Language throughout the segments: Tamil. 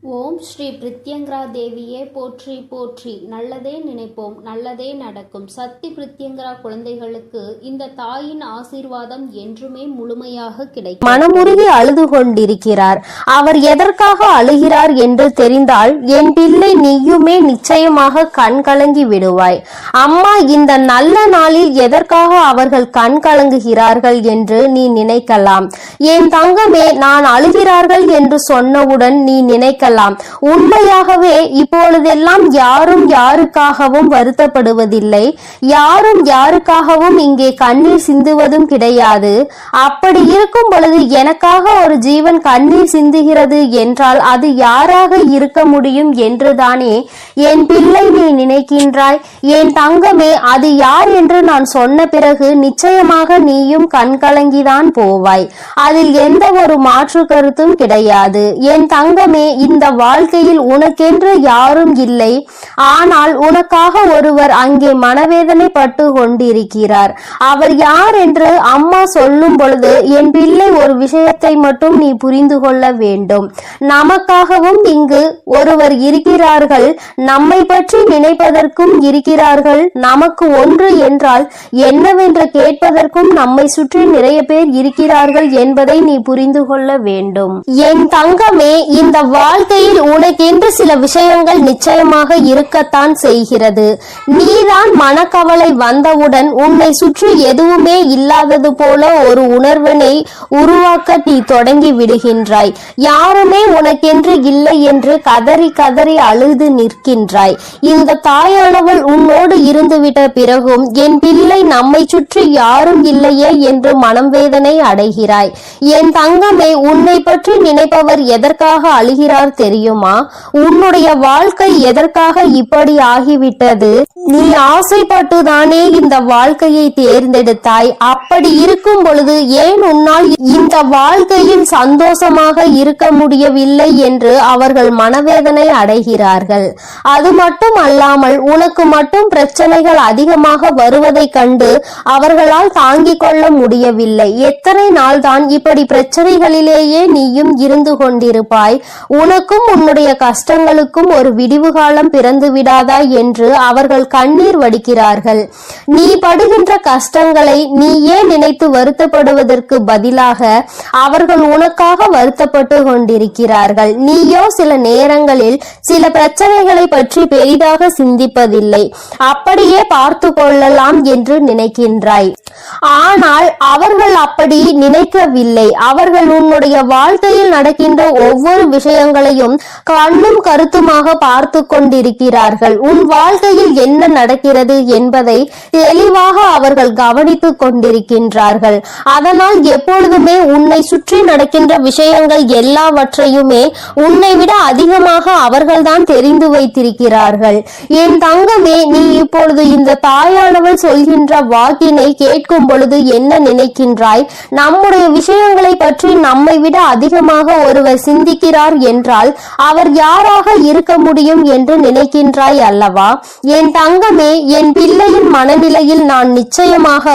ஓம் ஸ்ரீ பிரித்யங்கரா தேவியே போற்றி போற்றி. நல்லதே நினைப்போம், நல்லதே நடக்கும். சக்தி பிரித்யங்கரா குழந்தைகளுக்கு இந்த தாயின் ஆசீர்வாதம் என்றுமே முழுமையாக கிடைக்கும். மனமுருகி அழுது கொண்டிருக்கிறார். அவர் எதற்காக அழுகிறார் என்று தெரிந்தால் என் பிள்ளை நீயுமே நிச்சயமாக கண் கலங்கி விடுவாய். அம்மா இந்த நல்ல நாளில் எதற்காக அவர்கள் கண் கலங்குகிறார்கள் என்று நீ நினைக்கலாம். என் தங்கமே, நான் அழுகிறார்கள் என்று சொன்னவுடன் நீ நினைக்கலாம், உண்மையாகவே இப்பொழுதெல்லாம் யாரும் யாருக்காகவும் வருத்தப்படுவதில்லை, யாரும் யாருக்காகவும் இங்கே கண்ணீர் சிந்துவதும் கிடையாது. அப்படி இருக்கும் பொழுது எனக்காக ஒரு ஜீவன் கண்ணீர் சிந்துகிறது என்றால் அது யாராக இருக்க முடியும் என்றுதானே என் பிள்ளை நீ நினைக்கின்றாய். என் தங்கமே, அது யார் என்று நான் சொன்ன பிறகு நிச்சயமாக நீயும் கண்கலங்கிதான் போவாய். அதில் எந்த ஒரு மாற்று கருத்தும் கிடையாது. என் தங்கமே, இந்த வாழ்க்கையில் உனக்கென்று யாரும் இல்லை. ஆனால் உனக்காக ஒருவர் அங்கே மனவேதனை பட்டு கொண்டிருக்கிறார். அவர் யார் என்று அம்மா சொல்லும் பொழுது என் பிள்ளை ஒரு விஷயத்தை மட்டும் நீ புரிந்து கொள்ள வேண்டும். நமக்காகவும் இங்கு ஒருவர் இருக்கிறார்கள், நம்மை பற்றி நினைப்பதற்கும் இருக்கிறார்கள். நமக்கு ஒன்று என்றால் என்னவென்று கேட்பதற்கும் நம்மை சுற்றி நிறைய பேர் இருக்கிறார்கள் என்பதை நீ புரிந்து கொள்ள வேண்டும். என் தங்கமே, இந்த வாழ்க்கையில் உனக்கென்று சில விஷயங்கள் நிச்சயமாக இருக்கத்தான் செய்கிறது. நீதான் மனக்கவலை வந்தவுடன் உன்னை சுற்றி எதுவுமே இல்லாதது போல ஒரு உணர்வினை உருவாக்க நீ தொடங்கி விடுகின்றாய். யாருமே உனக்கென்று இல்லை என்று கதறி கதறி அழுது நிற்கின்றாய். இந்த தாயானவள் உன்னோடு இருந்துவிட்ட பிறகும் என் பிள்ளை நம்மை சுற்றி யாரும் இல்லையே என்று மனம் வேதனை அடைகிறாய். என் தங்கமே, உன்னை பற்றி நினைப்பவர் எதற்காக அழுகிறார் தெரியுமா? உன்னுடைய வாழ்க்கை எதற்காக இப்படி ஆகிவிட்டது? நீ ஆசைப்பட்டுதானே இந்த வாழ்க்கையை தேர்ந்தெடுத்தாய். அப்படி இருக்கும் பொழுது ஏன் உன்னால் இந்த வாழ்க்கையில் சந்தோஷமாக இருக்க முடியவில்லை என்று அவர்கள் மனவேதனை அடைகிறார்கள். அது மட்டும் அல்லாமல் உனக்கு மட்டும் பிரச்சனைகள் அதிகமாக வருவதை கண்டு அவர்களால் தாங்கிக் கொள்ள முடியவில்லை. எத்தனை நாள் தான் இப்படி பிரச்சனைகளிலேயே நீயும் இருந்து கொண்டிருப்பாய்? உனக்கும் உன்னுடைய கஷ்டங்களுக்கும் ஒரு விடிவு காலம் பிறந்து விடாதா என்று அவர்கள் கண்ணீர் வடிக்கிறார்கள். நீ படுகின்ற கஷ்டங்களை நீயே நினைத்து வருத்தப்படுவதற்கு பதிலாக அவர்கள் உனக்காக வருத்தப்பட்டு கொண்டிருக்கிறார்கள். நீயோ சில நேரங்களில் சில பிரச்சனைகளை பற்றி பெரிதாக சிந்திப்பதில்லை, அப்படியே பார்த்து கொள்ளலாம் என்று நினைக்கின்றாய். ஆனால் அவர்கள் அப்படி நினைக்கவில்லை. அவர்கள் உன்னுடைய வாழ்க்கையில் நடக்கின்ற ஒவ்வொரு விஷயங்களையும் கண்ணும் கருத்துமாக பார்த்து கொண்டிருக்கிறார்கள். உன் வாழ்க்கையில் என்ன நடக்கிறது என்பதை தெளிவாக அவர்கள் கவனித்துக் கொண்டிருக்கின்றார்கள். அதனால் எப்பொழுதுமே உன்னை சுற்றி நடக்கின்ற விஷயங்கள் எல்லாவற்றையுமே உன்னை விட அதிகமாக அவர்கள்தான் தெரிந்து வைத்திருக்கிறார்கள். என் தங்கமே, நீ இப்பொழுது இந்த தாயானவள் சொல்கின்ற வாக்கினை கேட்கும் பொழுது என்ன நினைக்கின்றாய்? நம்முடைய விஷயங்களை பற்றி நம்மை விட அதிகமாக ஒருவர் சிந்திக்கிறார் என்றால் அவர் யாராக இருக்க முடியும் என்று நினைக்கின்றாய் அல்லவா? என் தங்கமே, என் பிள்ளையின் மனநிலையில் நான் நிச்சயமாக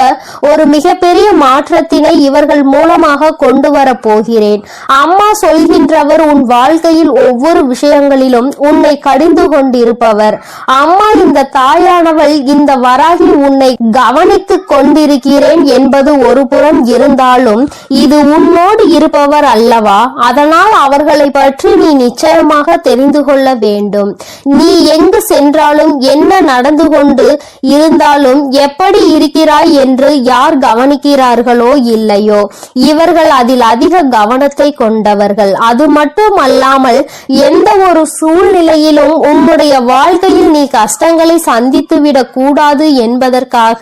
ஒரு மிகப்பெரிய மாற்றத்தினை இவர்கள் மூலமாக கொண்டு வர போகிறேன். அம்மா சொல்கின்றவர் உன் வாழ்க்கையில் ஒவ்வொரு விஷயங்களிலும் உன்னை கடிந்து கொண்டிருப்பவர். அம்மா இந்த தாயானவள் இந்த வராகி உன்னை கவனித்துக் கொண்டிருக்கிறேன் என்பது ஒரு புறம் இருந்தாலும் இது உன்னோடு இருப்பவர் அல்லவா? அதனால் அவர்களை பற்றி நீ நிச்சயமாக தெரிந்து கொள்ள வேண்டும். நீ எங்கு சென்றாலும் என்ன நடந்து கொண்டு இருந்தாலும் எப்படி இருக்கிறாய் என்று யார் கவனிக்கிறார்களோ இல்லையோ இவர்கள் அதில் அதிக கவனத்தை கொண்டவர்கள். அது மட்டும் அல்லாமல் எந்த ஒரு சூழ்நிலையிலும் உன்னுடைய வாழ்க்கையில் நீ கஷ்டங்களை சந்தித்து விடக் கூடாது என்பதற்காக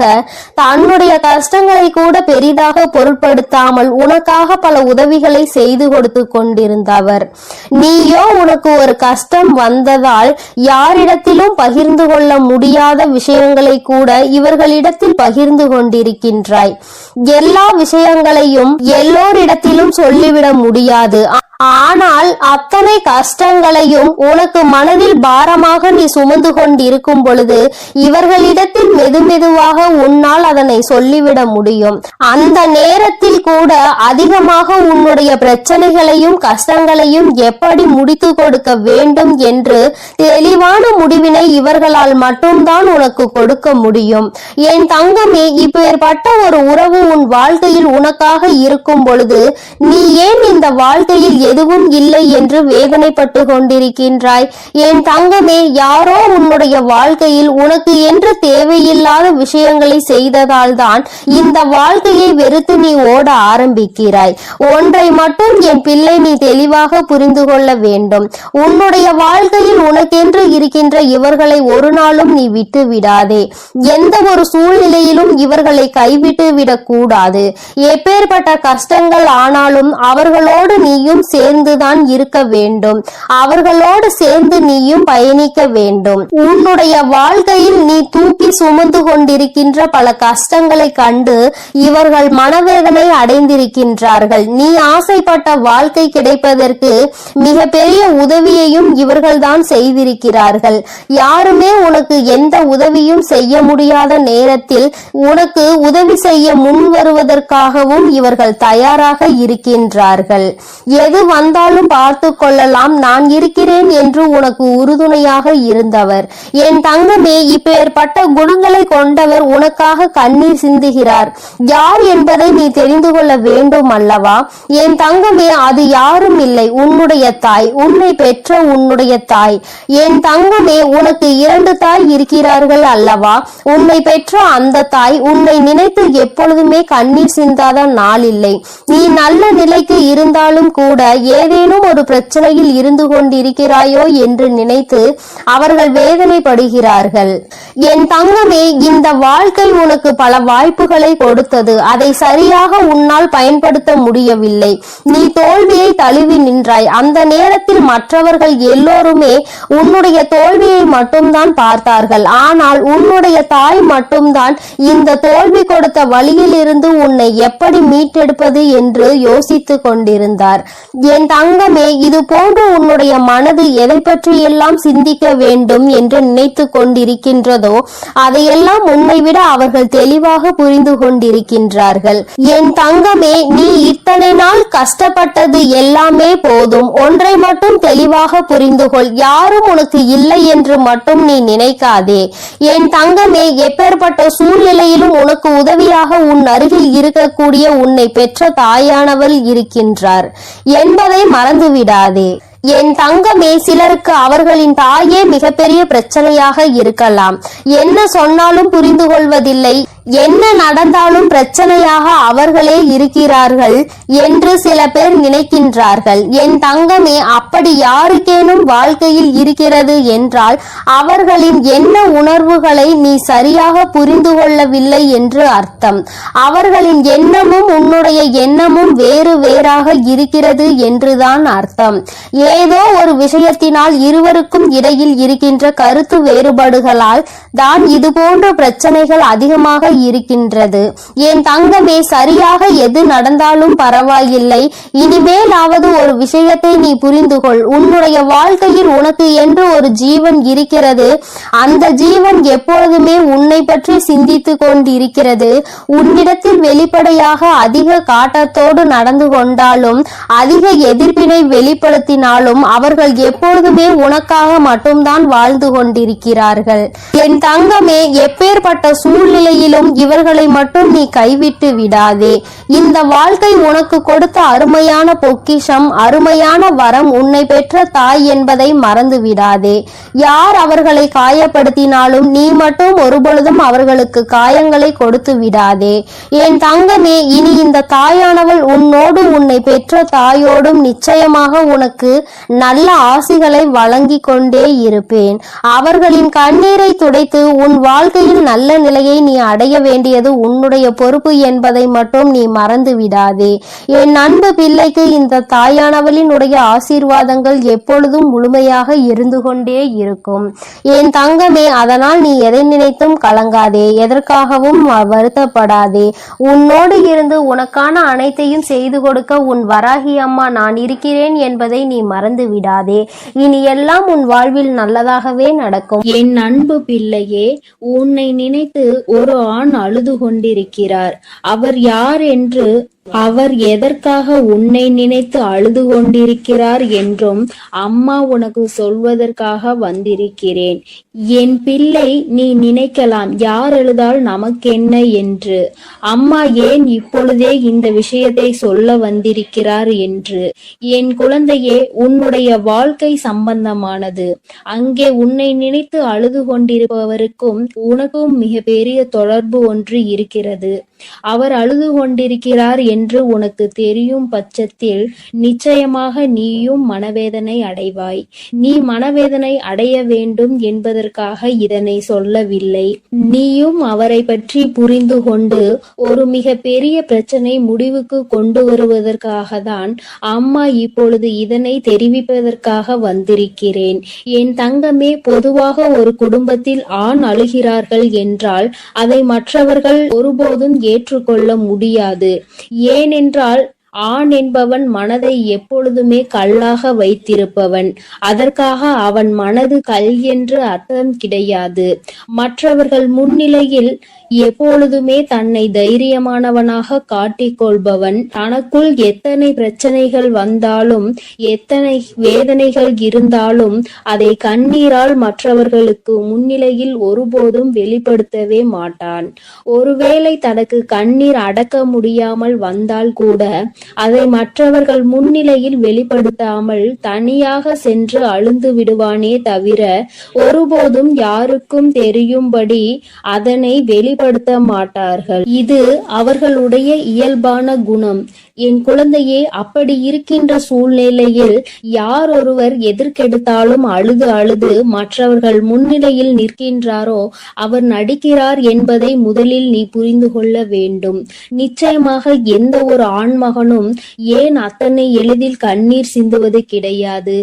தன்னுடைய கஷ்டங்களை கூட பெரிதாக பொருட்படுத்தாமல் உனக்காக பல உதவிகளை செய்து கொடுத்து கொண்டிருந்தவர். நீயோ உனக்கு ஒரு கஷ்டம் வந்ததால் யாரிடத்திலும் பகிர்ந்து கொள்ள முடியாத விஷயங்களை கூட இவர்களிடத்தில் பகிர்ந்து கொண்டிருக்கின்றாய். எல்லா விஷயங்களையும் எல்லோரிடத்திலும் சொல்லிவிட முடியாது. ஆனால் அத்தனை கஷ்டங்களையும் உனக்கு மனதில் பாரமாக நீ சுமந்து கொண்டிருக்கும் பொழுது இவர்களிடத்தில் மெதுமெதுவாக உன்னால் அதனை சொல்லிவிட முடியும். அந்த நேரத்தில் கூட அதிகமாக உன்னுடைய பிரச்சனைகளையும் கஷ்டங்களையும் எப்படி முடித்து கொடுக்க வேண்டும் என்று தெளிவான முடிவினை இவர்களால் மட்டும்தான் உனக்கு கொடுக்க முடியும். என் தங்கமே, இப்பேற்பட்ட ஒரு உறவு உன் வாழ்க்கையில் உனக்காக இருக்கும் பொழுது நீ ஏன் இந்த வாழ்க்கையில் எதுவும் இல்லை என்று வேதனைப்பட்டு கொண்டிருக்கின்றாய்? என் தங்கமே, யாரோ உன்னுடைய வாழ்க்கையில் உனக்கு என்று தேவையில்லாத விஷயங்களை செய்ததால் தான் இந்த வாழ்க்கையை வெறுத்து நீ ஓட ஆரம்பிக்கிறாய். ஒன்றை மட்டும் என் பிள்ளை நீ தெளிவாக புரிந்து கொள்ள வேண்டும். உன்னுடைய வாழ்க்கையில் உனக்கென்று இருக்கின்ற இவர்களை ஒரு நாளும் நீ விட்டு விடாதே. எந்த ஒரு சூழ்நிலையிலும் இவர்களை கைவிட்டு விடக்கூடாது. எப்பேற்பட்ட கஷ்டங்கள் ஆனாலும் அவர்களோடு நீயும் சேர்ந்துதான் இருக்க வேண்டும். அவர்களோடு சேர்ந்து நீயும் பயணிக்க வேண்டும். உன்னுடைய வாழ்க்கையில் நீ தூக்கி சுமந்து கொண்டிருக்கின்ற பல கஷ்டங்களை கண்டு இவர்கள் மனவேதனை அடைந்திருக்கின்றார்கள். நீ ஆசைப்பட்ட வாழ்க்கை கிடைப்பதற்கு மிக பெரிய உதவியையும் இவர்கள்தான் செய்திருக்கிறார்கள். யாருமே உனக்கு எந்த உதவியும் செய்ய முடியாத நேரத்தில் உனக்கு உதவி செய்ய முன் வருவதற்காகவும் இவர்கள் தயாராக இருக்கின்றார்கள். எது வந்தாலும் பார்த்து கொள்ளலாம், நான் இருக்கிறேன் என்று உனக்கு உறுதுணையாக இருந்தவர். என் தங்கமே, இப்பேற்பட்ட குணங்களை கொண்டவர் உனக்காக கண்ணீர் சிந்துகிறார். யார் என்பதை நீ தெரிந்து கொள்ள வேண்டும் அல்லவா? என் தங்கமே, அது யாரும் இல்லை, உன்னுடைய தாய், உன்னை பெற்ற உன்னுடைய தாய். என் தங்கமே, உனக்கு 2 தாய் இருக்கிறார்கள் அல்லவா? உன்னை பெற்ற அந்த தாய் உன்னை நினைத்து எப்பொழுதுமே கண்ணீர் சிந்தாத நாள் இல்லை. நீ நல்ல நிலைக்கு இருந்தாலும் கூட ஏதேனும் ஒரு பிரச்சனையில் இருந்து கொண்டிருக்கிறாயோ என்று நினைத்து அவர்கள் வேதனைப்படுகிறார்கள். என் தங்கமே, இந்த வாழ்க்கை உனக்கு பல வாய்ப்புகளை கொடுத்தது. அதை சரியாக உன்னால் பயன்படுத்த முடியவில்லை. நீ தோல்வியை தழுவி நின்றாய். அந்த நேரத்தில் மற்றவர்கள் எல்லோருமே உன்னுடைய தோல்வியை மட்டும்தான் பார்த்தார்கள். ஆனால் உன்னுடைய தாய் மட்டும்தான் இந்த தோல்வி கொடுத்த வழியில் இருந்து உன்னை எப்படி மீட்டெடுப்பது என்று யோசித்துக் கொண்டிருந்தார். என் தங்கமே, இது போன்று உன்னுடைய மனது எதை பற்றியெல்லாம் சிந்திக்க வேண்டும் என்று நினைத்து கொண்டிருக்கின்றதோ அதையெல்லாம் உன்னை விட அவர்கள் தெளிவாக புரிந்து கொண்டிருக்கின்றார்கள். என் தங்கமே, நீ இத்தனை நாள் கஷ்டப்பட்டது எல்லாமே போதும். ஒன்றை மட்டும் தெளிவாக புரிந்து கொள். யாரும் உனக்கு இல்லை என்று மட்டும் நீ நினைக்காதே. என் தங்கமே, எப்பேற்பட்ட சூழ்நிலையிலும் உனக்கு உதவியாக உன் அருகில் இருக்கக்கூடிய உன்னை பெற்ற தாயானவள் இருக்கின்றார் என்பதை மறந்துவிடாதே. என் தங்கமே, சிலருக்கு அவர்களின் தாயே மிகப்பெரிய பிரச்சனையாக இருக்கலாம். என்ன சொன்னாலும் புரிந்து கொள்வதில்லை, என்ன நடந்தாலும் பிரச்சனையாக அவர்களே இருக்கிறார்கள் என்று சில பேர் நினைக்கின்றார்கள். என் தங்கமே, அப்படி யாருக்கேனும் வாழ்க்கையில் இருக்கிறது என்றால் அவர்களின் என்ன உணர்வுகளை நீ சரியாக புரிந்து கொள்ளவில்லை என்று அர்த்தம். அவர்களின் எண்ணமும் உன்னுடைய எண்ணமும் வேறு வேறாக இருக்கிறது என்றுதான் அர்த்தம். ஏதோ ஒரு விஷயத்தினால் இருவருக்கும் இடையில் இருக்கின்ற கருத்து வேறுபாடுகளால் தான் இது போன்ற பிரச்சனைகள் அதிகமாக இருக்கின்றது. என் தங்கமே, சரியாக எது நடந்தாலும் பரவாயில்லை. இனிமேலாவது ஒரு விஷயத்தை நீ புரிந்து கொள். உன்னுடைய வாழ்க்கையில் உனக்கு என்று ஒரு ஜீவன் இருக்கிறது. அந்த ஜீவன் எப்பொழுதுமே உன்னை பற்றி சிந்தித்து கொண்டிருக்கிறது. உன்னிடத்தில் வெளிப்படையாக அதிக காட்டத்தோடு நடந்து கொண்டாலும் அதிக எதிர்ப்பினை வெளிப்படுத்தினாலும் அவர்கள் எப்பொழுதுமே உனக்காக மட்டும்தான் வாழ்ந்து கொண்டிருக்கிறார்கள். என் தங்கமே, எப்பேற்பட்ட சூழ்நிலையிலும் இவர்களை மட்டும் நீ கைவிட்டு விடாதே. இந்த வாழ்க்கை உனக்கு கொடுத்த அருமையான பொக்கிஷம், அருமையான வரம் உன்னை பெற்ற தாய் என்பதை மறந்து விடாதே. யார் அவர்களை காயப்படுத்தினாலும் நீ மட்டும் ஒருபொழுதும் அவர்களுக்கு காயங்களை கொடுத்து விடாதே. என் தங்கமே, இனி இந்த தாயானவள் உன்னோடு உன்னை பெற்ற தாயோடும் நிச்சயமாக உனக்கு நல்ல ஆசிகளை வழங்கி கொண்டே இருப்பேன். அவர்களின் கண்ணீரை துடைத்து உன் வாழ்க்கையில் நல்ல நிலையை நீ அடைய வேண்டியது உன்னுடைய பொறுப்பு என்பதை மட்டும் நீ மறந்து விடாதே. என் அன்பு பிள்ளைக்கு இந்த தாயானவளினுடைய ஆசீர்வாதங்கள் எப்பொழுதும் முழுமையாக இருந்து கொண்டே இருக்கும் என் தங்கமே. அதனால் நீ எதை நினைத்தும் கலங்காதே, எதற்காகவும் வருத்தப்படாதே. உன்னோடு இருந்து உனக்கான அனைத்தையும் செய்து கொடுக்க உன் வராகி அம்மா நான் இருக்கிறேன் என்பதை நீ மறந்து விடாதே. இனி எல்லாம் உன் வாழ்வில் நல்லதாகவே நடக்கும். என் அன்பு பிள்ளையே, உன்னை நினைத்து ஒரு ஆண் அழுது கொண்டிருக்கிறார். அவர் யார் என்று, அவர் எதற்காக உன்னை நினைத்து அழுது கொண்டிருக்கிறார் என்றும் அம்மா உனக்கு சொல்வதற்காக வந்திருக்கிறேன். என் பிள்ளை, நீ நினைக்கலாம் யார் அழுதால் நமக்கென்ன என்று. அம்மா ஏன் இப்பொழுதே இந்த விஷயத்தை சொல்ல வந்திருக்கிறார் என்று. என் குழந்தையே, உன்னுடைய வாழ்க்கை சம்பந்தமானது. அங்கே உன்னை நினைத்து அழுது கொண்டிருப்பவருக்கும் உனக்கும் மிக பெரிய தொடர்பு ஒன்று இருக்கிறது. அவர் அழுது கொண்டிருக்கிறார் என்று உனக்கு தெரியும் பட்சத்தில் நிச்சயமாக நீயும் மனவேதனை அடைவாய். நீ மனவேதனை அடைய வேண்டும் என்பதற்காக இதனை சொல்லவில்லை. நீயும் அவரை பற்றி புரிந்து கொண்டு ஒரு மிக பெரிய பிரச்சனை முடிவுக்கு கொண்டு வருவதற்காக தான் அம்மா இப்பொழுது இதனை தெரிவிப்பதற்காக வந்திருக்கிறேன். என் தங்கமே, பொதுவாக ஒரு குடும்பத்தில் ஆண் அழுகிறார்கள் என்றால் அதை மற்றவர்கள் ஒருபோதும் ஏற்றுக்கொள்ள முடியாது. ஏனென்றால் ஆண் என்பவன் மனதை எப்பொழுதுமே கல்லாக வைத்திருப்பவன். அதற்காக அவன் மனது கல் என்று அர்த்தம் கிடையாது. மற்றவர்கள் முன்னிலையில் எப்பொழுதுமே தன்னை தைரியமானவனாக காட்டிக்கொள்பவன். தனக்குள் எத்தனை பிரச்சனைகள் வந்தாலும் எத்தனை வேதனைகள் இருந்தாலும் அதை கண்ணீரால் மற்றவர்களுக்கு முன்னிலையில் ஒருபோதும் வெளிப்படுத்தவே மாட்டான். ஒருவேளை தனக்கு கண்ணீர் அடக்க முடியாமல் வந்தால் கூட அதை மற்றவர்கள் முன்னிலையில் வெளிப்படுத்தாமல் தனியாக சென்று அழுந்து விடுவானே தவிர ஒருபோதும் யாருக்கும் தெரியும்படி அதனை வெளிப்படுத்த மாட்டார்கள். இது அவர்களுடைய இயல்பான குணம். என் குழந்தையே, அப்படி இருக்கின்ற சூழ்நிலையில் யார் ஒருவர் எதற்கெடுத்தாலும் அழுது அழுது மற்றவர்கள் முன்னிலையில் நிற்கின்றாரோ அவர் நடிக்கிறார் என்பதை முதலில் நீ புரிந்து கொள்ள வேண்டும். நிச்சயமாக எந்த ஒரு ஆண்மகனும் ஏன் அத்தனை எளிதில் கண்ணீர் சிந்துவது கிடையாது.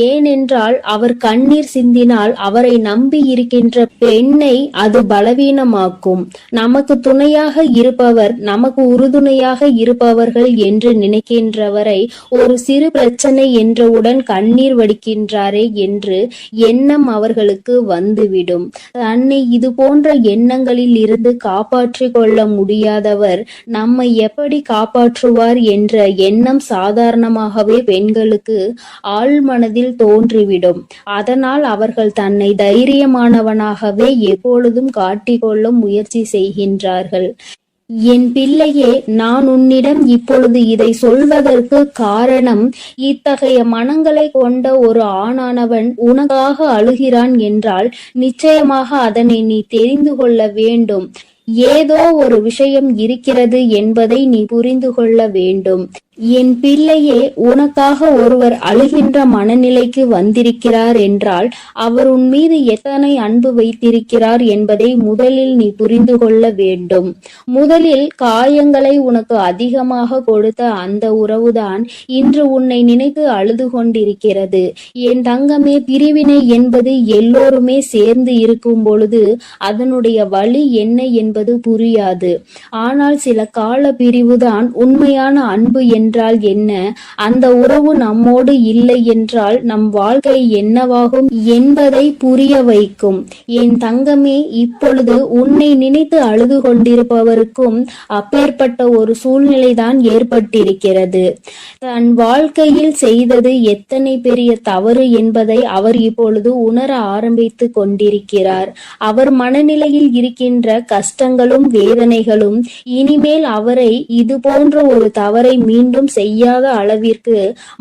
ஏனென்றால் அவர் கண்ணீர் சிந்தினால் அவரை நம்பி இருக்கின்ற பெண்ணை அது பலவீனமாக்கும். நமக்கு துணையாக இருப்பவர், நமக்கு உறுதுணையாக இருப்பவர்கள் என்று நினைக்கின்றவரை ஒரு சிறு பிரச்சனை என்றவுடன் கண்ணீர் வடிக்கின்றாரே என்று எண்ணம் அவர்களுக்கு வந்துவிடும். தன்னை இது போன்ற எண்ணங்களில் இருந்து காப்பாற்றிக் கொள்ள முடியாதவர் நம்மை எப்படி காப்பாற்றுவார் என்ற எண்ணம் சாதாரணமாகவே பெண்களுக்கு ஆழ்மனதில் தோன்றிவிடும். அதனால் அவர்கள் தன்னை தைரியமானவனாகவே எப்பொழுதும் காட்டிக்கொள்ள முயற்சி செய்கின்றார்கள். என் பிள்ளையே, நான் உன்னிடம் இப்பொழுது இதை சொல்வதற்கு காரணம், இத்தகைய மனங்களை கொண்ட ஒரு ஆணானவன் உனக்காக அழுகிறான் என்றால் நிச்சயமாக அதனை நீ தெரிந்து கொள்ள வேண்டும். ஏதோ ஒரு விஷயம் இருக்கிறது என்பதை நீ புரிந்து கொள்ள வேண்டும். என் பிள்ளையே, உனக்காக ஒருவர் அழுகின்ற மனநிலைக்கு வந்திருக்கிறார் என்றால் அவர் உன் மீது எத்தனை அன்பு வைத்திருக்கிறார் என்பதை முதலில் நீ புரிந்து கொள்ள வேண்டும். முதலில் காயங்களை உனக்கு அதிகமாக கொடுத்த அந்த உறவுதான் இன்று உன்னை நினைத்து அழுது கொண்டிருக்கிறது. என் தங்கமே, பிரிவினை என்பது எல்லோருமே சேர்ந்து இருக்கும் பொழுது அதனுடைய வலி என்ன என்பது புரியாது. ஆனால் சில கால பிரிவுதான் உண்மையான அன்பு என்றால் என்ன, அந்த உறவு நம்மோடு இல்லை என்றால் நம் வாழ்க்கை என்னவாகும் என்பதை புரிய வைக்கும். என் தங்கமே, இப்பொழுது உன்னை நினைத்து அழுது கொண்டிருப்பவருக்கும் அப்பேற்பட்ட ஒரு சூழ்நிலைதான் ஏற்பட்டிருக்கிறது. தன் வாழ்க்கையில் செய்தது எத்தனை பெரிய தவறு என்பதை அவர் இப்பொழுது உணர ஆரம்பித்து கொண்டிருக்கிறார். அவர் மனநிலையில் இருக்கின்ற கஷ்டங்களும் வேதனைகளும் இனிமேல் அவரை இது போன்ற ஒரு தவறை மீண்டும் செய்யாத அளவிற்கு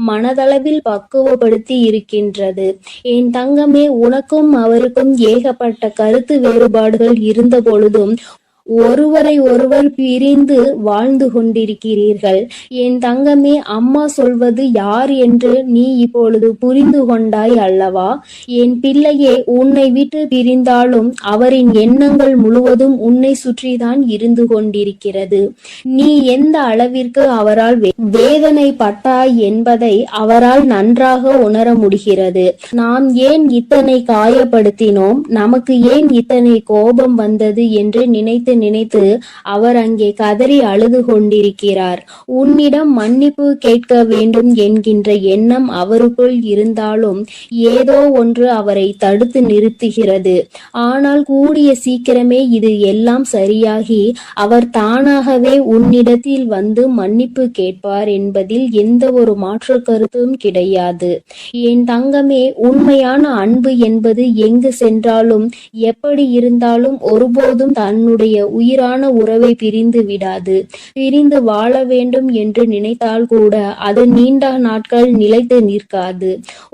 மனதளவில் பக்குவப்படுத்தி இருக்கின்றது. என் தங்கமே, உனக்கும் அவருக்கும் ஏகப்பட்ட கருத்து வேறுபாடுகள் இருந்த பொழுதும் ஒருவரை ஒருவர் பிரிந்து வாழ்ந்து கொண்டிருக்கிறீர்கள். என் தங்கமே, அம்மா சொல்வது யார் என்று நீ இப்பொழுது புரிந்து கொண்டாய் அல்லவா? என் பிள்ளையே, உன்னை விட்டு பிரிந்தாலும் அவரின் எண்ணங்கள் முழுவதும் உன்னை சுற்றிதான் இருந்து கொண்டிருக்கிறது. நீ எந்த அளவிற்கு அவரால் வேதனைப்பட்டாய் என்பதை அவரால் நன்றாக உணர முடிகிறது. நாம் ஏன் இத்தனை காயப்படுத்தினோம், நமக்கு ஏன் இத்தனை கோபம் வந்தது என்று நினைத்து அவர் அங்கே கதறி அழுது கொண்டிருக்கிறார். உன்னிடம் மன்னிப்பு கேட்க வேண்டும் என்கின்ற எண்ணம் அவருக்குள் இருந்தாலும் ஏதோ ஒன்று அவரை தடுத்து நிறுத்துகிறது. ஆனால் கூடிய சீக்கிரமே இது எல்லாம் சரியாகி அவர் தானாகவே உன்னிடத்தில் வந்து மன்னிப்பு கேட்பார் என்பதில் எந்த ஒரு மாற்று கருத்தும் கிடையாது. என் தங்கமே, உண்மையான அன்பு என்பது எங்கு சென்றாலும் எப்படி இருந்தாலும் ஒருபோதும் தன்னுடைய உயிரான உறவை பிரிந்து விடாது. பிரிந்து வாழ வேண்டும் என்று நினைத்தால் கூட அது நீண்ட நாட்கள் நிலைத்து நிற்காது.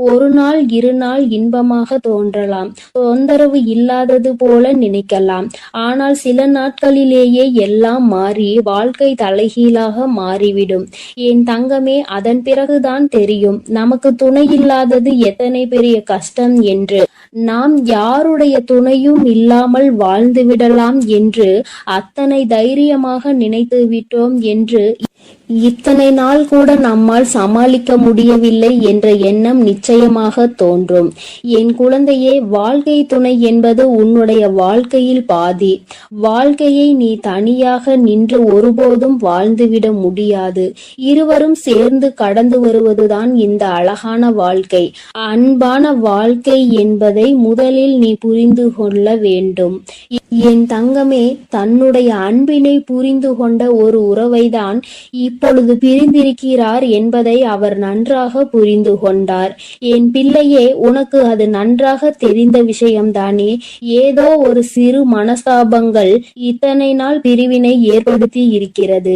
ஒரு நாள் இரு நாள் இன்பமாக தோன்றலாம், தொந்தரவு இல்லாதது போல நினைக்கலாம். ஆனால் சில நாட்களிலேயே எல்லாம் மாறி வாழ்க்கை தலைகீழாக மாறிவிடும். என் தங்கமே, அதன் பிறகுதான் தெரியும் நமக்கு துணை இல்லாதது எத்தனை பெரிய கஷ்டம் என்று. நாம் யாருடைய துணையும் இல்லாமல் வாழ்ந்து விடலாம் என்று அத்தனை தைரியமாக நினைத்து விட்டோம் என்று இத்தனை நாள் கூட நம்மால் சமாளிக்க முடியவில்லை என்ற எண்ணம் நிச்சயமாக தோன்றும். என் குழந்தையே, வாழ்க்கை துணை என்பது உன்னுடைய வாழ்க்கையில் பாதி. வாழ்க்கையை நீ தனியாக நின்று ஒருபோதும் வாழ்ந்துவிட முடியாது. இருவரும் சேர்ந்து கடந்து வருவதுதான் இந்த அழகான வாழ்க்கை. அன்பான வாழ்க்கை என்பதை முதலில் நீ புரிந்து கொள்ள வேண்டும். என் தங்கமே, தன்னுடைய அன்பினை புரிந்து கொண்ட ஒரு உறவைதான் இப்பொழுது பிரிந்திருக்கிறார் என்பதை அவர் நன்றாக புரிந்து கொண்டார். என் பிள்ளையே, உனக்கு அது நன்றாக தெரிந்த விஷயம்தானே. ஏதோ ஒரு சிறு மனஸ்தாபங்கள் இத்தனை நாள் பிரிவினை ஏற்படுத்தி இருக்கிறது.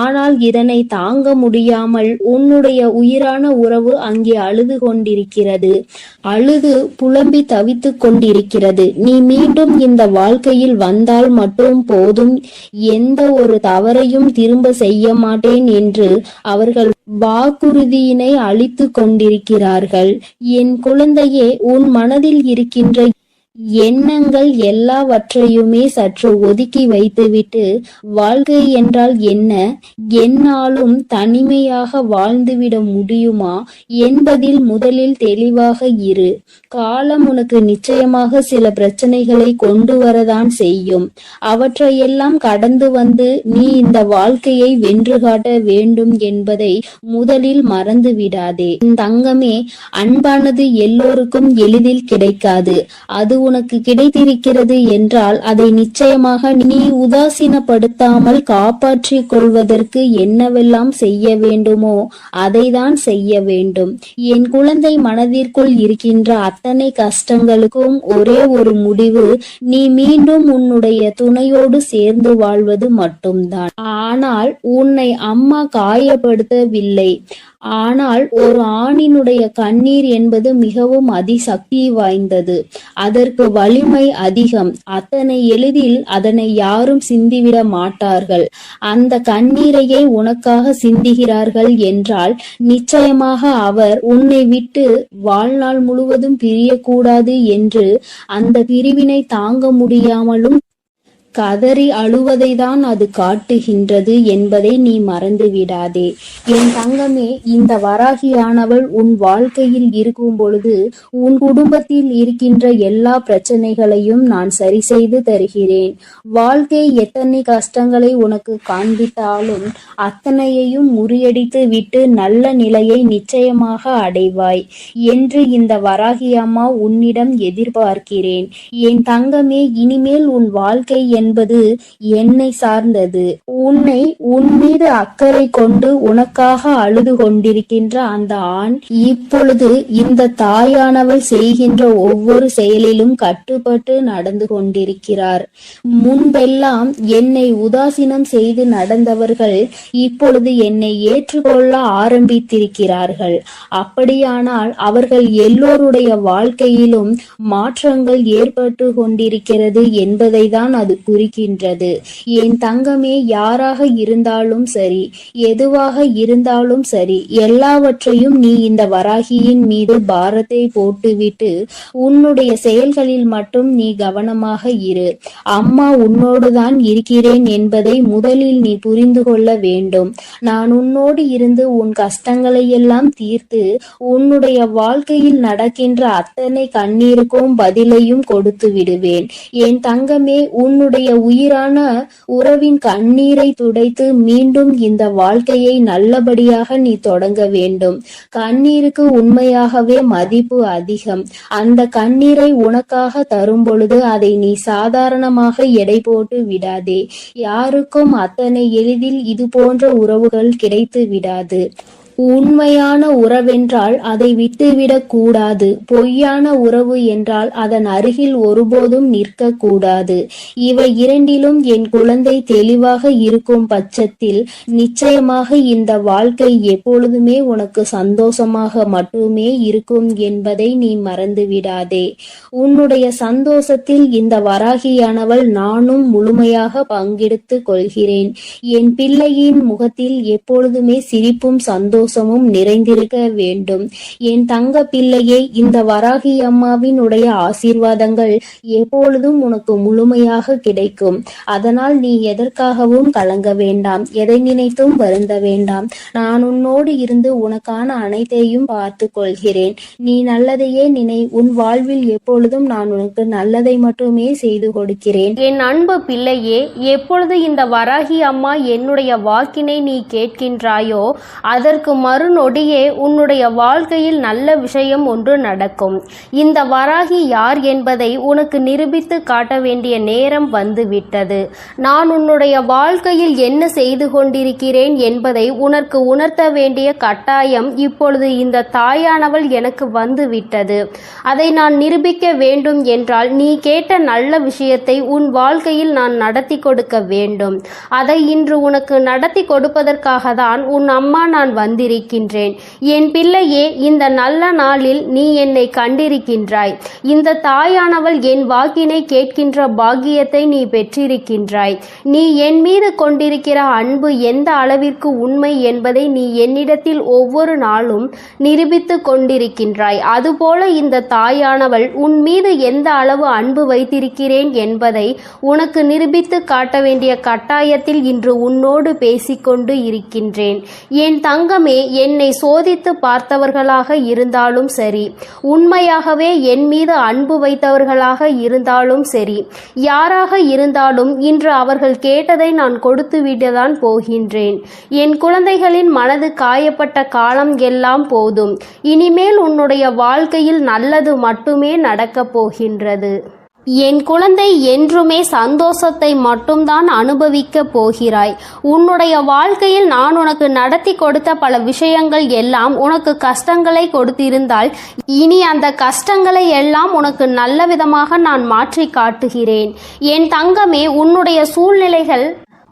ஆனால் இதனை தாங்க முடியாமல் உன்னுடைய உயிரான உறவு அங்கே அழுது கொண்டிருக்கிறது. அழுது புலம்பி தவித்து கொண்டிருக்கிறது. நீ மீண்டும் இந்த வாழ்க்கையில் வந்தால் மட்டும் போதும், எந்த ஒரு தவறையும் திரும்ப செய்ய மாட்டேன் என்று அவர்கள் வாக்குறுதியினை அளித்து கொண்டிருக்கிறார்கள். என் குழந்தையே, உன் மனதில் இருக்கின்ற எண்ணங்கள் எல்லாவற்றையுமே சற்று ஒதுக்கி வைத்துவிட்டு, வாழ்க்கை என்றால் என்ன, என்னாலும் தனிமையாக வாழ்ந்துவிட முடியுமா என்பதில் முதலில் தெளிவாக இரு. காலம் உனக்கு நிச்சயமாக சில பிரச்சனைகளை கொண்டு வரதான் செய்யும். அவற்றையெல்லாம் கடந்து வந்து நீ இந்த வாழ்க்கையை வென்று காட்ட வேண்டும் என்பதை முதலில் மறந்து விடாதே. தங்கமே, அன்பானது எல்லோருக்கும் எளிதில் கிடைக்காது. அது உனக்கு கிடைத்திருக்கிறது என்றால் அதை நிச்சயமாக நீ உதாசீனப்படுத்தாமல் காப்பாற்றிக் கொள்வதற்கு என்னவெல்லாம் செய்ய வேண்டுமோ அதைதான் செய்ய வேண்டும். என் குழந்தை, மனதிற்குள் இருக்கின்ற அத்தனை கஷ்டங்களுக்கும் ஒரே ஒரு முடிவு, நீ மீண்டும் உன்னுடைய துணையோடு சேர்ந்து வாழ்வது மட்டும்தான். ஆனால் உன்னை அம்மா காயப்படுத்தவில்லை. ஆனால் ஒரு ஆணினுடைய கண்ணீர் என்பது மிகவும் அதிசக்தி வாய்ந்தது. அதற்கு வலிமை அதிகம். அத்தனை எளிதில் அதனை யாரும் சிந்திவிட மாட்டார்கள். அந்த கண்ணீரையே உனக்காக சிந்துகிறார்கள் என்றால் நிச்சயமாக அவர் உன்னை விட்டு வாழ்நாள் முழுவதும் பிரியக்கூடாது என்று அந்த பிரிவினை தாங்க முடியாமலும் கதறி அழுவதை தான் அது காட்டுகின்றது என்பதை நீ மறந்து விடாதே. என் தங்கமே, இந்த வராகியானவள் உன் வாழ்க்கையில் இருக்கும் பொழுது உன் குடும்பத்தில் இருக்கின்ற எல்லா பிரச்சனைகளையும் நான் சரி செய்து தருகிறேன். வாழ்க்கை எத்தனை கஷ்டங்களை உனக்கு காண்பித்தாலும் அத்தனையையும் முறியடித்து விட்டு நல்ல நிலையை நிச்சயமாக அடைவாய் என்று இந்த வராகி அம்மா உன்னிடம் எதிர்பார்க்கிறேன். என் தங்கமே, இனிமேல் உன் வாழ்க்கை என்பது என்னை சார்ந்தது. உன்னை உன் மீது அக்கறை கொண்டு உனக்காக அழுது கொண்டிருக்கின்ற அந்த ஆண் இப்பொழுது இந்த தாயானவள் செய்கின்ற ஒவ்வொரு செயலிலும் கட்டுப்பட்டு நடந்து கொண்டிருக்கிறார். முன்பெல்லாம் என்னை உதாசீனம் செய்து நடந்தவர்கள் இப்பொழுது என்னை ஏற்றுக்கொள்ள ஆரம்பித்திருக்கிறார்கள். அப்படியானால் அவர்கள் எல்லோருடைய வாழ்க்கையிலும் மாற்றங்கள் ஏற்பட்டு கொண்டிருக்கிறது என்பதை தான் அது குறிக்கின்றது. என் தங்கமே, யாராக இருந்தாலும் சரி, எதுவாக இருந்தாலும் சரி, எல்லாவற்றையும் நீ இந்த வராகியின் மீது பாரத்தை போட்டுவிட்டு உன்னுடைய செயல்களில் மட்டும் நீ கவனமாக இரு. அம்மா உன்னோடுதான் இருக்கிறேன் என்பதை முதலில் நீ புரிந்து கொள்ள வேண்டும். நான் உன்னோடு இருந்து உன் கஷ்டங்களை எல்லாம் தீர்த்து உன்னுடைய வாழ்க்கையில் நடக்கின்ற அத்தனை கண்ணீருக்கும் பதிலையும் கொடுத்து விடுவேன். என் தங்கமே, உன்னுடைய உயிரான உறவின் கண்ணீரை துடைத்து மீண்டும் இந்த வாழ்க்கையை நல்லபடியாக நீ தொடங்க வேண்டும். கண்ணீருக்கு உண்மையாகவே மதிப்பு அதிகம். அந்த கண்ணீரை உனக்காக தரும் பொழுது அதை நீ சாதாரணமாக எடை போட்டு விடாதே. யாருக்கும் அத்தனை எளிதில் இது போன்ற உறவுகள் கிடைத்து விடாது. உண்மையான உறவென்றால் அதை விட்டுவிடக் கூடாது. பொய்யான உறவு என்றால் அதன் அருகில் ஒருபோதும் நிற்க கூடாது. இவை இரண்டிலும் என் குழந்தை தெளிவாக இருக்கும் பட்சத்தில் நிச்சயமாக இந்த வாழ்க்கை எப்பொழுதுமே உனக்கு சந்தோஷமாக மட்டுமே இருக்கும் என்பதை நீ மறந்து விடாதே. உன்னுடைய சந்தோஷத்தில் இந்த வராகியானவள் நானும் முழுமையாக பங்கெடுத்து கொள்கிறேன். என் பிள்ளையின் முகத்தில் எப்பொழுதுமே சிரிப்பும் சந்தோஷமும் நிறைந்திருக்க வேண்டும். என் தங்க பிள்ளையே, இந்த வராகி அம்மாவினுடைய ஆசீர்வாதங்கள் எப்பொழுதும் உனக்கு முழுமையாக கிடைக்கும். அதனால் நீ எதற்காகவும் கலங்க வேண்டாம், எதை நினைத்தும் வருந்த வேண்டாம். நான் உன்னோடு இருந்து உனக்கான அனைத்தையும் பார்த்து கொள்கிறேன். நீ நல்லதையே நினை. உன் வாழ்வில் எப்பொழுதும் நான் உனக்கு நல்லதை மட்டுமே செய்து கொடுக்கிறேன். என் அன்பு பிள்ளையே, எப்பொழுது இந்த வராகி அம்மா என்னுடைய வாக்கினை நீ கேட்கின்றாயோ அதற்கு மறுநொடியே உன்னுடைய வாழ்க்கையில் நல்ல விஷயம் ஒன்று நடக்கும். இந்த வராகி யார் என்பதை உனக்கு நிரூபித்து காட்ட வேண்டிய நேரம் வந்துவிட்டது. நான் உன்னுடைய வாழ்க்கையில் என்ன செய்து கொண்டிருக்கிறேன் என்பதை உனக்கு உணர்த்த வேண்டிய கட்டாயம் இப்பொழுது இந்த தாயானவள் எனக்கு வந்துவிட்டது. அதை நான் நிரூபிக்க வேண்டும் என்றால் நீ கேட்ட நல்ல விஷயத்தை உன் வாழ்க்கையில் நான் நடத்தி கொடுக்க வேண்டும். அதை இன்று உனக்கு நடத்தி கொடுப்பதற்காக தான் உன் அம்மா நான் வந்திருக்கின்றேன். என் பிள்ளையே, இந்த நல்ல நாளில் நீ என்னை கண்டிருக்கின்றாய். இந்த தாயானவள் என் வாக்கினை கேட்கின்ற பாக்கியத்தை நீ பெற்றிருக்கின்றாய். நீ என் மீது கொண்டிருக்கிற அன்பு எந்த அளவிற்கு உண்மை என்பதை நீ என்னிடத்தில் ஒவ்வொரு நாளும் நிரூபித்து கொண்டிருக்கின்றாய். அதுபோல இந்த தாயானவள் உன் மீது எந்த அளவு அன்பு வைத்திருக்கிறேன் என்பதை உனக்கு நிரூபித்து காட்ட வேண்டிய கட்டாயத்தில் இன்று உன்னோடு பேசிக்கொண்டு இருக்கின்றேன். என் தங்கமே, என்னை சோதித்து பார்த்தவர்களாக இருந்தாலும் சரி, உண்மையாகவே என் மீது அன்பு வைத்தவர்களாக இருந்தாலும் சரி, யாராக இருந்தாலும் இன்று அவர்கள் கேட்டதை நான் கொடுத்து விடத்தான் போகின்றேன். என் குழந்தைகளின் மனது காயப்பட்ட காலம் எல்லாம் போதும். இனிமேல் உன்னுடைய வாழ்க்கையில் நல்லது மட்டுமே நடக்கப் போகின்றது. என் குழந்தை, என்றுமே சந்தோஷத்தை மட்டும்தான் அனுபவிக்க போகிறாய். உன்னுடைய வாழ்க்கையில் நான் உனக்கு நடத்தி கொடுத்த பல விஷயங்கள் எல்லாம் உனக்கு கஷ்டங்களை கொடுத்திருந்தால் இனி அந்த கஷ்டங்களை எல்லாம் உனக்கு நல்ல விதமாக நான் மாற்றி காட்டுகிறேன். என் தங்கமே, உன்னுடைய சூழ்நிலைகள்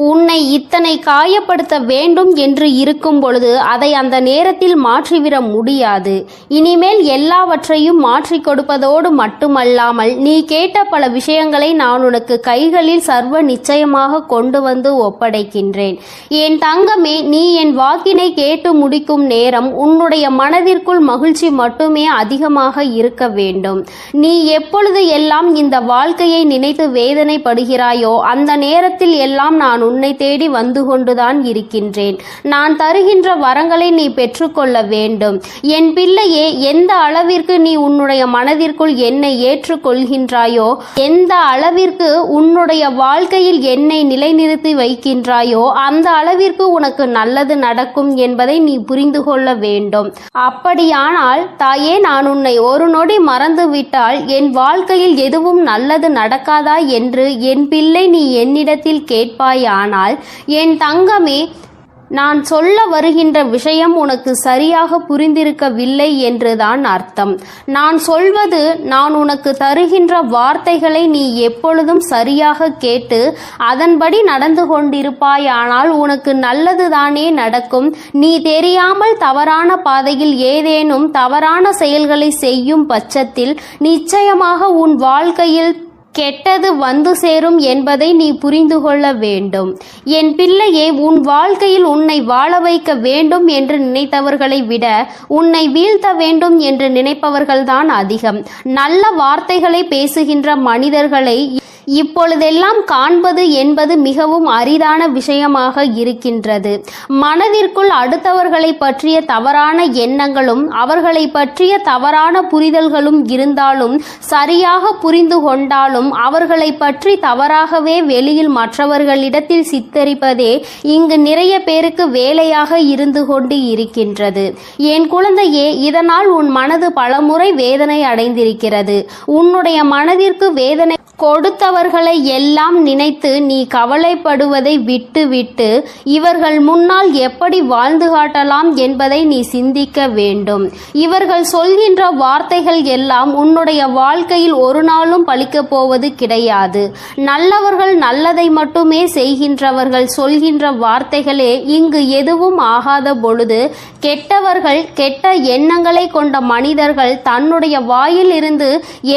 உன்னை இத்தனை காயப்படுத்த வேண்டும் என்று இருக்கும் பொழுது அதை அந்த நேரத்தில் மாற்றிவிட முடியாது. இனிமேல் எல்லாவற்றையும் மாற்றி கொடுப்பதோடு மட்டுமல்லாமல் நீ கேட்ட பல விஷயங்களை நான் உனக்கு கைகளில் சர்வ நிச்சயமாக கொண்டு வந்து ஒப்படைக்கின்றேன். என் தங்கமே, நீ என் வாக்கினை கேட்டு முடிக்கும் நேரம் உன்னுடைய மனதிற்குள் மகிழ்ச்சி மட்டுமே அதிகமாக இருக்க வேண்டும். நீ எப்பொழுது எல்லாம் இந்த வாழ்க்கையை நினைத்து வேதனைப்படுகிறாயோ அந்த நேரத்தில் எல்லாம் நான் உன்னை தேடி வந்து கொண்டுதான் இருக்கின்றேன். நான் தருகின்ற வரங்களை நீ பெற்றுக்கொள்ள வேண்டும். என் பிள்ளையே, எந்த அளவிற்கு நீ உன்னுடைய மனதிற்குள் என்னை ஏற்றுக்கொள்கின்றாயோ, எந்த அளவிற்கு உன்னுடைய வாழ்க்கையில் என்னை நிலைநிறுத்தி வைக்கின்றாயோ அந்த அளவிற்கு உனக்கு நல்லது நடக்கும் என்பதை நீ புரிந்து கொள்ள வேண்டும். அப்படியானால் தாயே, நான் உன்னை ஒரு நொடி மறந்துவிட்டால் என் வாழ்க்கையில் எதுவும் நல்லது நடக்காதா என்று என் பிள்ளை நீ என்னிடத்தில் கேட்பாய். ஆனால் என் தங்கமே, நான் சொல்ல வருகின்ற விஷயம் உனக்கு சரியாக புரிந்திருக்கவில்லை என்றுதான் அர்த்தம். நான் சொல்வது, நான் உனக்கு தருகின்ற வார்த்தைகளை நீ எப்பொழுதும் சரியாக கேட்டு அதன்படி நடந்து கொண்டிருப்பாயானால் உனக்கு நல்லதுதானே நடக்கும். நீ தெரியாமல் தவறான பாதையில் ஏதேனும் தவறான செயல்களை செய்யும் பட்சத்தில் நிச்சயமாக உன் வாழ்க்கையில் கெட்டது வந்து சேரும் என்பதை நீ புரிந்து கொள்ள வேண்டும். என் பிள்ளையே, உன் வாழ்க்கையில் உன்னை வாழ வைக்க வேண்டும் என்று நினைத்தவர்களை விட உன்னை வீழ்த்த வேண்டும் என்று நினைப்பவர்கள்தான் அதிகம். நல்ல வார்த்தைகளை பேசுகின்ற மனிதர்களை இப்பொழுதெல்லாம் காண்பது என்பது மிகவும் அரிதான விஷயமாக இருக்கின்றது. மனதிற்குள் அடுத்தவர்களை பற்றிய தவறான எண்ணங்களும் அவர்களை பற்றிய தவறான புரிதல்களும் இருந்தாலும், சரியாக புரிந்து கொண்டாலும் அவர்களை பற்றி தவறாகவே வெளியில் மற்றவர்களிடத்தில் சித்தரிப்பதே இங்கு நிறைய பேருக்கு வேலையாக இருந்து கொண்டு இருக்கின்றது. என் குழந்தையே, இதனால் உன் மனது பலமுறை வேதனை அடைந்திருக்கிறது. உன்னுடைய மனதிற்கு வேதனை கொடுத்தவர்களை எல்லாம் நினைத்து நீ கவலைப்படுவதை விட்டுவிட்டு இவர்கள் முன்னால் எப்படி வாழ்ந்து காட்டலாம் என்பதை நீ சிந்திக்க வேண்டும். இவர்கள் சொல்கின்ற வார்த்தைகள் எல்லாம் உன்னுடைய வாழ்க்கையில் ஒரு நாளும் பலிக்கப் போவது கிடையாது. நல்லவர்கள் நல்லதை மட்டுமே செய்கின்றவர்கள் சொல்கின்ற வார்த்தைகளே இங்கு எதுவும் ஆகாத பொழுது, கெட்டவர்கள் கெட்ட எண்ணங்களை கொண்ட மனிதர்கள் தன்னுடைய வாயில் இருந்து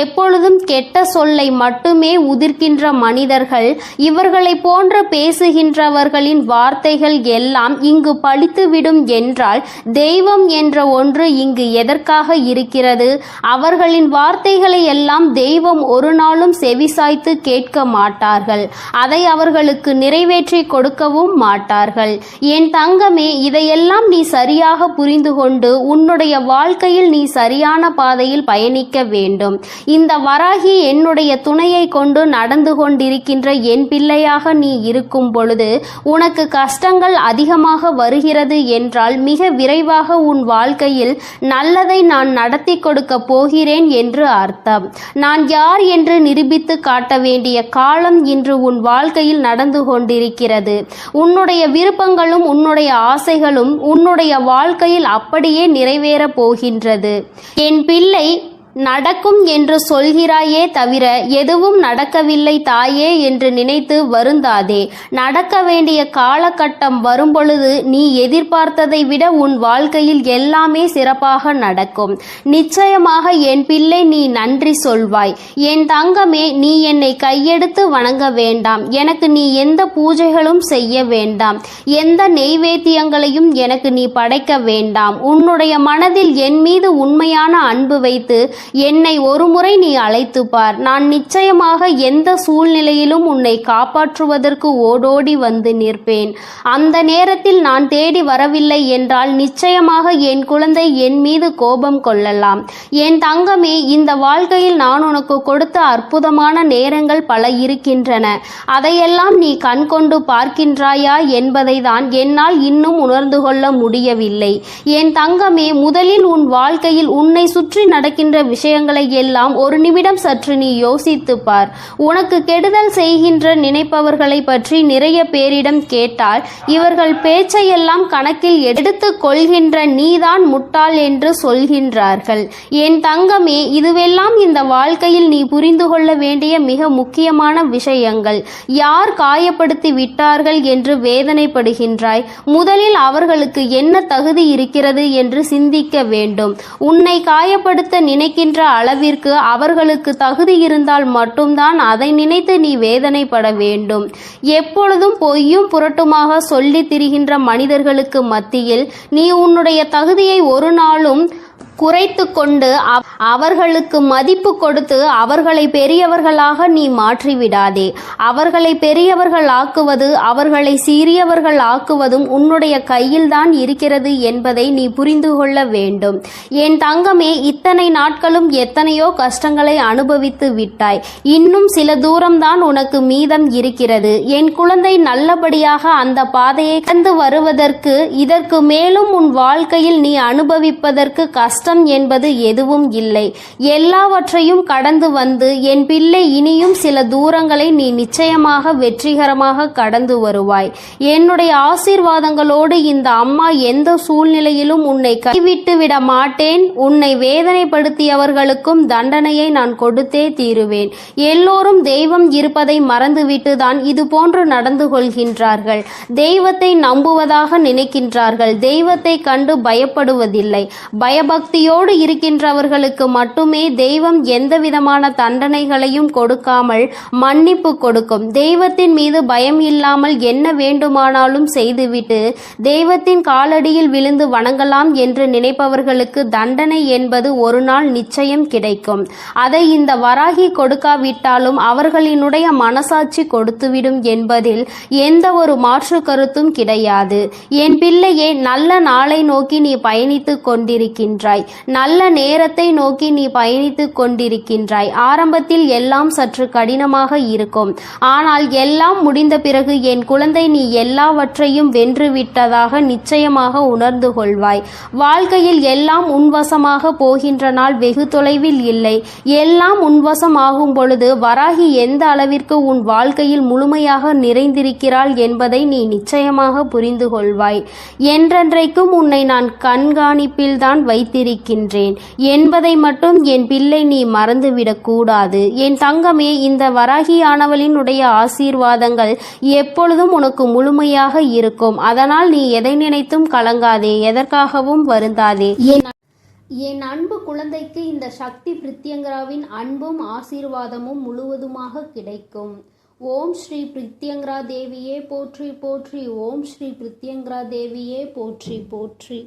எப்பொழுதும் கெட்ட சொல்லை மட்டுமே உதிர்க்கின்ற மனிதர்கள், இவர்களை போன்ற பேசுகின்றவர்களின் வார்த்தைகள் எல்லாம் இங்கு பலித்துவிடும் என்றால் தெய்வம் என்ற ஒன்று இங்கு எதற்காக இருக்கிறது? அவர்களின் வார்த்தைகளை எல்லாம் தெய்வம் ஒரு நாளும் செவிசாய்த்து கேட்க மாட்டார்கள். அதை அவர்களுக்கு நிறைவேற்றி கொடுக்கவும் மாட்டார்கள். என் தங்கமே, இதையெல்லாம் நீ சரியாக புரிந்து கொண்டு உன்னுடைய வாழ்க்கையில் நீ சரியான பாதையில் பயணிக்க வேண்டும். இந்த வராகி என்னுடைய துணையை கொண்டு நடந்து கொண்டிருக்கின்ற என் பிள்ளையாக நீ இருக்கும் பொழுது உனக்கு கஷ்டங்கள் அதிகமாக வருகிறது என்றால் மிக விரைவாக உன் வாழ்க்கையில் நல்லதை நான் நடத்தி கொடுக்க போகிறேன் என்று அர்த்தம். நான் யார் என்று நிரூபித்து காட்ட வேண்டிய காலம் இன்று உன் வாழ்க்கையில் நடந்து கொண்டிருக்கிறது. உன்னுடைய விருப்பங்களும் உன்னுடைய ஆசைகளும் உன்னுடைய வாழ்க்கையில் அப்படியே நிறைவேறப் போகின்றது. என் பிள்ளை, நடக்கும் என்று சொல்கிறாயே தவிர எதுவும் நடக்கவில்லை தாயே என்று நினைத்து வருந்தாதே. நடக்க வேண்டிய காலகட்டம் வரும்பொழுது நீ எதிர்பார்த்ததை விட உன் வாழ்க்கையில் எல்லாமே சிறப்பாக நடக்கும். நிச்சயமாக என் பிள்ளை, நீ நன்றி சொல்வாய். என் தங்கமே, நீ என்னை கையெடுத்து வணங்க வேண்டாம். எனக்கு நீ எந்த பூஜைகளும் செய்ய வேண்டாம். எந்த நெய்வேத்தியங்களையும் எனக்கு நீ படைக்க வேண்டாம். உன்னுடைய மனதில் என் மீது உண்மையான அன்பு வைத்து என்னை ஒருமுறை நீ அழைத்து பார். நான் நிச்சயமாக எந்த சூழ்நிலையிலும் உன்னை காப்பாற்றுவதற்கு ஓடோடி வந்து நிற்பேன். அந்த நேரத்தில் நான் தேடி வரவில்லை என்றால் நிச்சயமாக என் குழந்தை என் மீது கோபம் கொள்ளலாம். என் தங்கமே, இந்த வாழ்க்கையில் நான் உனக்கு கொடுத்த அற்புதமான நேரங்கள் பல இருக்கின்றன. அதையெல்லாம் நீ கண் கொண்டு பார்க்கின்றாயா என்பதை தான் என்னால் இன்னும் உணர்ந்து கொள்ள முடியவில்லை. என் தங்கமே, முதலில் உன் வாழ்க்கையில் உன்னை சுற்றி நடக்கின்ற விஷயங்களை எல்லாம் ஒரு நிமிடம் சற்று நீ யோசித்து பார். உனக்கு கெடுதல் செய்கின்ற நினைப்பவர்களை பற்றி நிறைய பேரிடம் கேட்டால் இவர்கள் பேச்சையெல்லாம் கணக்கில் எடுத்துக் கொள்கின்ற நீதான் முட்டாள் என்று சொல்கின்றார்கள். என் தங்கமே, இதுவெல்லாம் இந்த வாழ்க்கையில் நீ புரிந்து கொள்ள வேண்டிய மிக முக்கியமான விஷயங்கள். யார் காயப்படுத்தி விட்டார்கள் என்று வேதனைப்படுகின்றாய்? முதலில் அவர்களுக்கு என்ன தகுதி இருக்கிறது என்று சிந்திக்க வேண்டும். உன்னை காயப்படுத்த நினைக்கின்ற அளவிற்கு அவர்களுக்கு தகுதி இருந்தால் மட்டும்தான் அதை நினைத்து நீ வேதனைப்பட வேண்டும். எப்பொழுதும் பொய்யும் புரட்டுமாக சொல்லி திரிகின்ற மனிதர்களுக்கு மத்தியில் நீ உன்னுடைய தகுதியை ஒரு நாளும் குறைத்து கொண்டு அவர்களுக்கு மதிப்பு கொடுத்து அவர்களை பெரியவர்களாக நீ மாற்றிவிடாதே. அவர்களை பெரியவர்கள் ஆக்குவது அவர்களை சிறியவர்கள் ஆக்குவதும் உன்னுடைய கையில்தான் இருக்கிறது என்பதை நீ புரிந்து கொள்ள வேண்டும். என் தங்கமே, இத்தனை நாட்களும் எத்தனையோ கஷ்டங்களை அனுபவித்து விட்டாய். இன்னும் சில தூரம்தான் உனக்கு மீதம் இருக்கிறது. என் குழந்தை, நல்லபடியாக அந்த பாதையை கடந்து வருவதற்கு இதற்கு மேலும் உன் வாழ்க்கையில் நீ அனுபவிப்பதற்கு கஷ்டம் என்பது எதுவும் இல்லை. எல்லாவற்றையும் கடந்து வந்து என் பிள்ளை, இனியும் சில தூரங்களை நீ நிச்சயமாக வெற்றிகரமாக கடந்து வருவாய். என்னுடைய ஆசீர்வாதங்களோடு இந்த அம்மா எந்த சூழ்நிலையிலும் உன்னை கைவிட்டு விட மாட்டேன். உன்னை வேதனைப்படுத்தியவர்களுக்கும் தண்டனையை நான் கொடுத்தே தீருவேன். எல்லோரும் தெய்வம் இருப்பதை மறந்துவிட்டுதான் இது போன்று நடந்து கொள்கின்றார்கள். தெய்வத்தை நம்புவதாக நினைக்கின்றார்கள். தெய்வத்தை கண்டு பயப்படுவதில்லை. பயபக்தி பயபக்தியோடு இருக்கின்றவர்களுக்கு மட்டுமே தெய்வம் எந்தவிதமான தண்டனைகளையும் கொடுக்காமல் மன்னிப்பு கொடுக்கும். தெய்வத்தின் மீது பயம் இல்லாமல் என்ன வேண்டுமானாலும் செய்துவிட்டு தெய்வத்தின் காலடியில் விழுந்து வணங்கலாம் என்று நினைப்பவர்களுக்கு தண்டனை என்பது ஒரு நாள் நிச்சயம் கிடைக்கும். அதை இந்த வராகி கொடுக்காவிட்டாலும் அவர்களினுடைய மனசாட்சி கொடுத்துவிடும் என்பதில் எந்த ஒரு மாற்று கருத்தும் கிடையாது. என் பிள்ளையே, நல்ல நாளை நோக்கி நீ பயணித்துக் கொண்டிருக்கின்றாய். நல்ல நேரத்தை நோக்கி நீ பயணித்துக் கொண்டிருக்கின்றாய். ஆரம்பத்தில் எல்லாம் சற்று கடினமாக இருக்கும். ஆனால் எல்லாம் முடிந்த பிறகு என் குழந்தை, நீ எல்லாவற்றையும் வென்று விட்டதாக நிச்சயமாக உணர்ந்து கொள்வாய். வாழ்க்கையில் எல்லாம் உன்வசமாக போகின்ற நாள் வெகு தொலைவில் இல்லை. எல்லாம் உன்வசம் ஆகும் பொழுது வராகி எந்த அளவிற்கு உன் வாழ்க்கையில் முழுமையாக நிறைந்திருக்கிறாள் என்பதை நீ நிச்சயமாக புரிந்து கொள்வாய். என்றென்றைக்கும் உன்னை நான் கண்காணிப்பில்தான் வைத்திருக்கின்றேன் என்பதை மட்டும் என் பிள்ளை நீ மறந்துவிடக் கூடாது. என் தங்கமே, இந்த வராகியானவளினுடைய ஆசீர்வாதங்கள் எப்பொழுதும் உனக்கு முழுமையாக இருக்கும். அதனால் நீ எதை நினைத்தும் கலங்காதே, எதற்காகவும் வருந்தாதே. என் அன்பு குழந்தைக்கு இந்த சக்தி பிரித்யங்கராவின் அன்பும் ஆசீர்வாதமும் முழுவதுமாக கிடைக்கும். ஓம் ஸ்ரீ பிரித்யங்கரா தேவியே போற்றி போற்றி. ஓம் ஸ்ரீ பிரித்யங்கரா தேவியே போற்றி போற்றி.